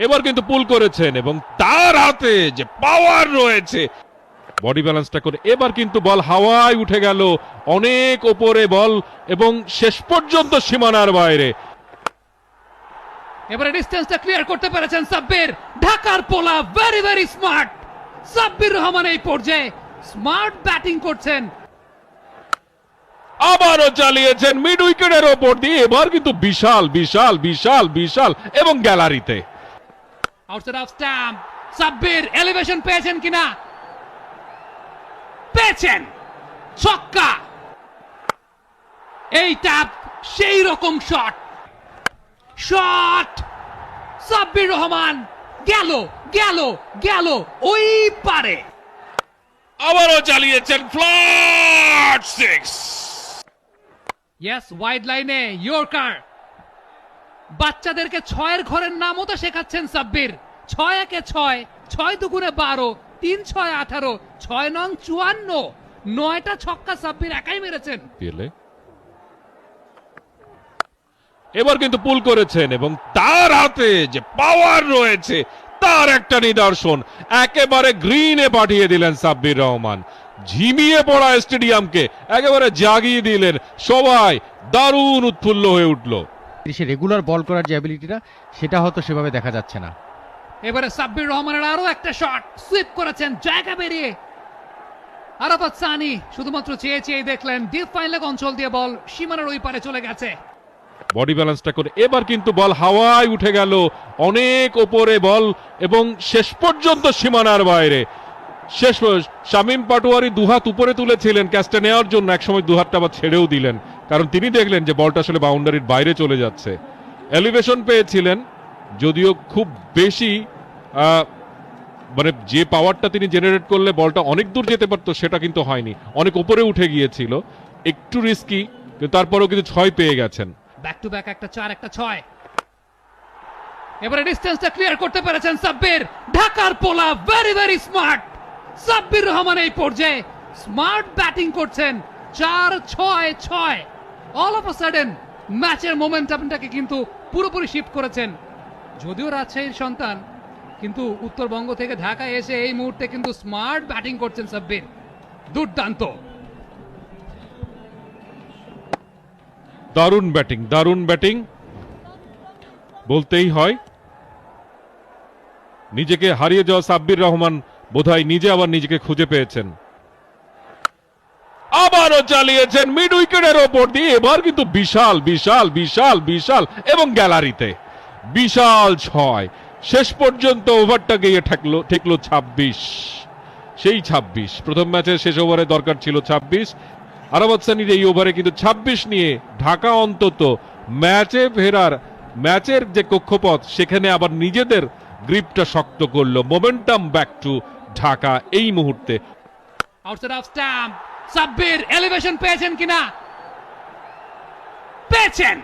এবার কিন্তু পুল করেছেন এবং তার হাতে যে পাওয়ার রয়েছে, বডি ব্যালেন্সটা করে এবার কিন্তু বল হাওয়ায় উঠে গেল, অনেক ওপরে বল এবং শেষ পর্যন্ত সীমানার বাইরে। এবারে ডিস্টেন্সটা ক্লিয়ার করতে পেরেছেন সাব্বির। ঢাকার পোলা very very smart. Sabbir Rahman এই পর্যায়ে স্মার্ট ব্যাটিং করছেন। আবারও চালিয়েছেন মিড উইকেটের ওপর দিয়ে, এবার কিন্তু বিশাল বিশাল বিশাল বিশাল এবং গ্যালারিতে। Outside off stump. Sabbir elevation পেয়েছেন কিনা? পেয়েছেন। ছক্কা। এইটা সেই রকম শট। শট। সাব্বির রহমান গেল গেল গেল ওই পারে। আবারও চালিয়েছেন ফ্ল্যাট সিক্স। ইয়েস, ওয়াইড লাইনে ইয়র্কার। বাচ্চাদেরকে ছয়ের ঘরের নামও তো শেখাচ্ছেন সাব্বির। 6-1-এ 6, 6-2-12, 3-6 18, 6-9 54, 9টা ছক্কা সাব্বির একাই মেরেছেন। এবার কিন্তু পুল করেছেন এবং তার হাতে যে পাওয়ার রয়েছে তার একটা নিদর্শন, একেবারে গ্রিনে পাঠিয়ে দিলেন সাব্বির রহমান। ঝিমিয়ে পড়া স্টেডিয়ামকে একেবারে জাগিয়ে দিলেন, সবাই দারুণ উৎফুল্ল হয়ে উঠল। সে রেগুলার বল করার যে অ্যাবিলিটিটা, সেটা হয়তো সেভাবে দেখা যাচ্ছে না। এবারে সাব্বির রহমানের আরো একটা শট, সুইপ করেছেন জায়গা বেরিয়ে। আরাফাত সানি শুধুমাত্র চেয়ে চেয়ে দেখলেন, ডিপ ফাইন লেগ অঞ্চল দিয়ে বল সীমানার ওই পারে চলে গেছে। বডি ব্যালেন্সটা করে এবার কিন্তু বল হাওয়ায় উঠে গেল, অনেক ওপরে বল এবং শেষ পর্যন্ত সীমানার বাইরে। শেষ শামীম পাটোয়ারি দুহাত উপরে তুলেছিলেন ক্যাচটা নেওয়ার জন্য, একসময় দুহাতটা আবার ছেড়েও দিলেন, কারণ তিনি দেখলেন যে বলটা আসলে বাউন্ডারির বাইরে চলে যাচ্ছে। এলিভেশন পেয়েছিলেন, যদিও খুব বেশি মানে যে পাওয়ারটা তিনি জেনারেট করলে বলটা অনেক দূর যেতে পারতো সেটা কিন্তু হয়নি, অনেক উপরে উঠে গিয়েছিল, একটু রিস্কি, কিন্তু তারপরেও কিন্তু 6 পেয়ে গেছেন। ব্যাক টু ব্যাক একটা 4 একটা 6। এবারে ডিস্টেন্সটা ক্লিয়ার করতে পেরেছেন সাব্বির। ঢাকার পোলা very very smart. Sabbir Rahman এই পর্যায়ে স্মার্ট ব্যাটিং করছেন। 4-6-6। অল অফ আ সাডেন ম্যাচের মোমেন্টামটাকে কিন্তু পুরোপুরি শিফট করেছেন। যদিও রাজশাহীর সন্তান, কিন্তু উত্তরবঙ্গ থেকে ঢাকায় এসে এই মুহূর্তে কিন্তু স্মার্ট ব্যাটিং করছেন সাব্বির। দুর্দান্ত। দারুণ ব্যাটিং, দারুণ ব্যাটিং বলতেই হয়। নিজেকে হারিয়ে যাওয়া সাব্বির রহমান বোধহয় নিজে আবার নিজেকে খুঁজে পেয়েছেন। আবারও চালিয়েছেন মিড উইকেটের ওপর দিয়ে, এবার কিন্তু বিশাল বিশাল বিশাল বিশাল এবং গ্যালারিতে। বিশাল 6, শেষ পর্যন্ত ওভারটা গিয়ে ঠেকলো 26। সেই 26 প্রথম ম্যাচের শেষ ওভারে দরকার ছিল 26। আরাফাত সানির এই ওভারে কিন্তু 26 নিয়ে ঢাকা অন্তত ম্যাচে ফেরার, ম্যাচের যে কক্ষপথ সেখানে আবার নিজেদের গ্রিপটা শক্ত করলো। মোমেন্টাম ব্যাক টু ঢাকা এই মুহূর্তে। Outside off stump. Sabbir elevation পেয়েছেন কিনা? পেয়েছেন।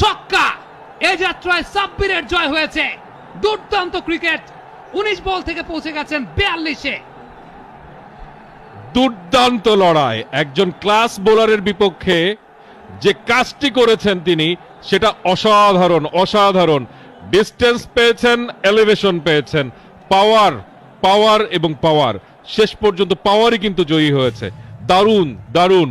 ছক্কা। এই যাত্রায় সাব্বিরের জয় হয়েছে। দুর্দান্ত ক্রিকেট। 19 বল থেকে পৌঁছে গেছেন 42-এ। দুর্দান্ত লড়াই, একজন ক্লাস বোলারের বিপক্ষে যে কাজটি করেছেন তিনি, সেটা অসাধারণ অসাধারণ। ডিস্টেন্স পেয়েছেন, এলিভেশন পেয়েছেন, পাওয়ার পাওয়ার এবং পাওয়ার, শেষ পর্যন্ত পাওয়ারই কিন্তু জয়ী হয়েছে। দারুণ দারুণ।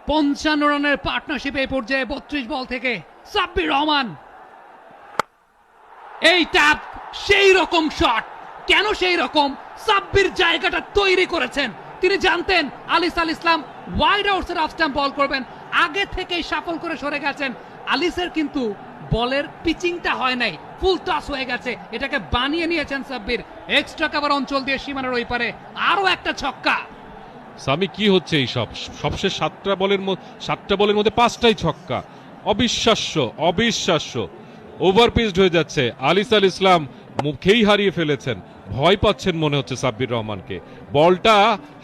55 রানের পার্টনারশিপ এই পর্যায়ে 32 বল থেকে সাব্বির রহমান। এইটা সেই রকম শট। কেন সেই রকম? সাব্বির জায়গাটা তৈরি করেছেন। তিনি জানতেন আলিস আল ইসলাম ওয়াইড আউটসাইড অফ স্টাম্প বল করবেন, আগে থেকেই শাফল করে সরে গেছেন। আলিসের কিন্তু বলের পিচিংটা হয় নাই, ফুল টস হয়ে গেছে, এটাকে বানিয়ে নিয়েছেন সাব্বির। এক্সট্রা কভার অঞ্চল দিয়ে সীমানার ওই পারে আরো একটা ছক্কা। সামি কি হচ্ছে এই সব? সবশেষ 7টা বলের মধ্যে 5টাই ছক্কা। অবিশ্বাস্য অবিশ্বাস্য। ওভারপিচড হয়ে যাচ্ছে। আলিস আল ইসলাম মুখেই হারিয়ে ফেলেছেন, ভয় পাচ্ছেন মনে হচ্ছে সাব্বির রহমানকে। বলটা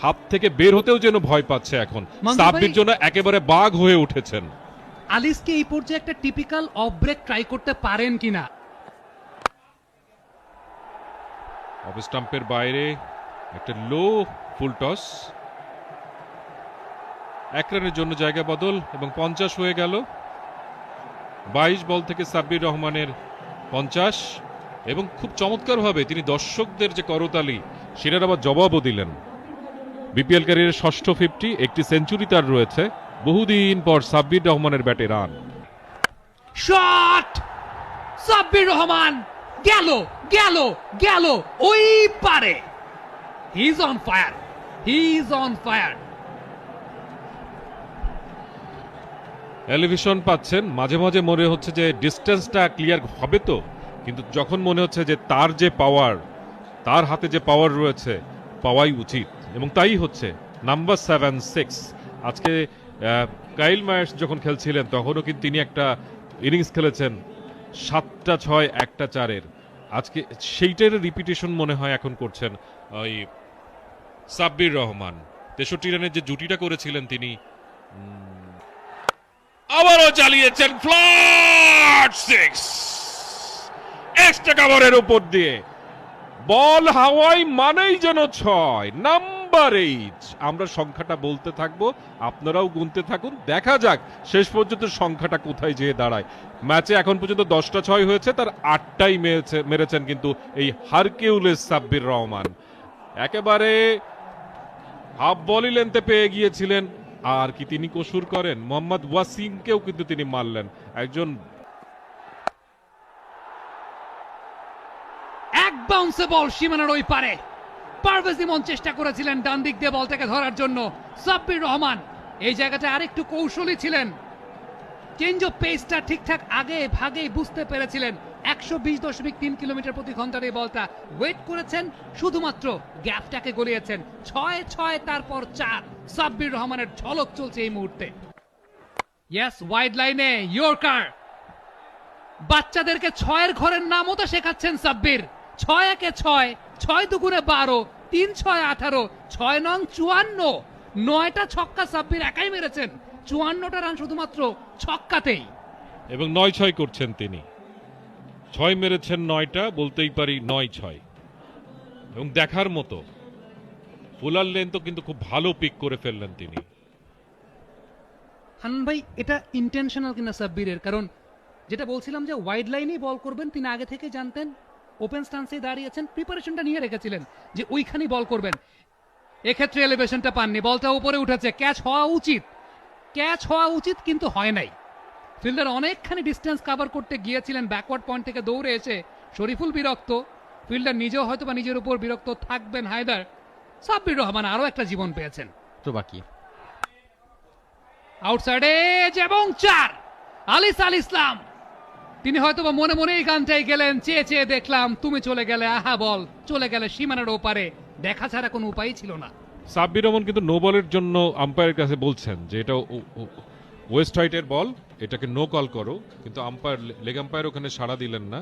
হাত থেকে বের হতেও যেন ভয় পাচ্ছে এখন। সাব্বির জন্য একেবারে বাঘ হয়ে উঠেছেন। আলিসকে এই পর্যায়ে একটা টিপিক্যাল অফ ব্রেক ট্রাই করতে পারেন কিনা? অফ স্টাম্পের বাইরে একটা লো ফুল টস, 1 রানের জন্য জায়গা বদল এবং 50 হয়ে গেল। 22 বল থেকে সাব্বির রহমানের 50 এবং খুব চমৎকারভাবে তিনি দর্শকদের যে করতালি সেটার আবার জবাবও দিলেন। বিপিএল ক্যারিয়ারের ষষ্ঠ 50, একটি সেঞ্চুরি তার রয়েছে। বহুদিন পর সাব্বির রহমানের ব্যাটে রান। শট! সাব্বির রহমান গেল গেল গেল ওই পারে। He is on fire, he is on fire. Elevation পাচ্ছেন, মাঝে মাঝে মনে হচ্ছে যে ডিস্টেন্সটা ক্লিয়ার হবে তো, কিন্তু যখন মনে হচ্ছে যে তার যে পাওয়ার, তার হাতে যে পাওয়ার রয়েছে, পাওয়াই উচিত এবং তাই হচ্ছে। নাম্বার 7-6 আজকে কাইল মায়ার্স যখন খেলছিলেন তখনও কিন্তু তিনি একটা ইনিংস খেলেছেন 7টা 6 1টা 4-এর। আজকে সেইটার রিপিটেশন মনে হয় এখন করছেন ওই সাব্বির রহমান। 63 রানের যে জুটিটা করেছিলেন তিনি আবারও চালিয়েছেন ফ্ল্যাট 6 এক্সট্রা কভারের উপর দিয়ে। বল হাওয়াই মানেই যেন 6, নাম্বার 8। আমরা সংখ্যাটা বলতে থাকবো, আপনারাও গুনতে থাকুন, দেখা যাক শেষ পর্যন্ত সংখ্যাটা কোথায় যেয়ে দাঁড়ায়। ম্যাচে এখন পর্যন্ত 10টা 6 হয়েছে, তার 8টাই মেরেছেন কিন্তু এই হারকিউলিস সাব্বির রহমান। একেবারে হাফ বলই লেন্থে পেয়ে গিয়েছিলেন, আর কি তিনি কসুর করেন? মোহাম্মদ ওয়াসিমকেও কিন্তু তিনি মারলেন। একজন এক বাউন্সে বল সীমানার ওই পারে। পারভেজ ইমন চেষ্টা করেছিলেন ডান দিক দিয়ে বলটাকে ধরার জন্য। সাব্বির রহমান এই জায়গাটা আরেকটু কৌশলী ছিলেন, চেঞ্জ অফ পেসটা ঠিকঠাক আগে ভাগেই বুঝতে পেরেছিলেন। 120.3 কিলোমিটার প্রতি ঘন্টার এই বলটা ওয়েট করেছেন, শুধুমাত্র গ্যাপটাকে গলিয়েছেন। 6-6 তারপর 4। সাব্বির রহমানের ঝলক চলছে এই মুহূর্তে। ইয়েস, ওয়াইড লাইনে ইয়র্কার। বাচ্চাদেরকে 6-এর ঘরের নামও তো শেখাচ্ছেন সাব্বির। 6-1-এ 6, 6-2-গুণে 12, 3-6 18, 6-9 54। 9টা ছক্কা সাব্বির একাই মেরেছেন, 54টা রান শুধুমাত্র ছক্কাতেই। এবং 9-6 করছেন তিনি। 6 মেরেছেন 9টা, বলতেই পারি 9-6। এবং দেখার মতো ফুলার লেন্থও কিন্তু খুব ভালো পিক করে ফেললেন তিনি। হান্নান ভাই, এটা ইন্টেনশনাল কিনা সাব্বিরের? কারণ যেটা বলছিলাম যে ওয়াইড লাইনেই বল করবেন, তিনি আগে থেকে জানতেন, ওপেন স্টান্সে দাঁড়িয়েছেন, প্রিপারেশনটা নিয়ে রেখেছিলেন যে ওইখানেই বল করবেন। এক্ষেত্রে এলিভেশনটা পাননি, বলটা উপরে উঠেছে, ক্যাচ হওয়া উচিত, ক্যাচ হওয়া উচিত, কিন্তু হয় নাই। ফিল্ডার অনেকখানি ডিস্টেন্স কভার করতে গিয়েছিলেন, ব্যাকওয়ার্ড পয়েন্ট থেকে দৌড়ে এসে শরীফুল বিরক্ত, ফিল্ডার নিজেও হয়তো বা নিজের উপর বিরক্ত থাকবেন হায়দার। সাব্বির রহমান আরো একটা জীবন পেয়েছেন। তো বাকি আউটসাইড এজ এবং 4। আলিস আল ইসলাম, তিনি হয়তো বা মনে মনেই গানটাই গেলেন, চেয়ে চেয়ে দেখলাম তুমি চলে গেলে, আহা বল চলে গেলে সীমানার ওপারে, দেখা ছাড়া কোনো উপায়ই ছিল না। সাব্বির রহমান কিন্তু নো বলের জন্য আম্পায়ারের কাছে বলছেন যে এটা ওয়েস্ট হাইটের বল, এটাকে নো কল করো, কিন্তু আম্পায়ার, লেগ আম্পায়ার ওখানে সাড়া দিলেন না।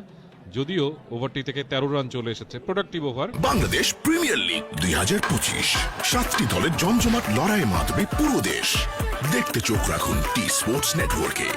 যদিও ওভারটি থেকে 13 রান চলে এসেছে, productive over. Bangladesh premier league 2025, 7টি দলের জমজমাট লড়াইয়ে মাতবে পুরো দেশ। দেখতে চোখ রাখুন টি স্পোর্টস নেটওয়ার্কে।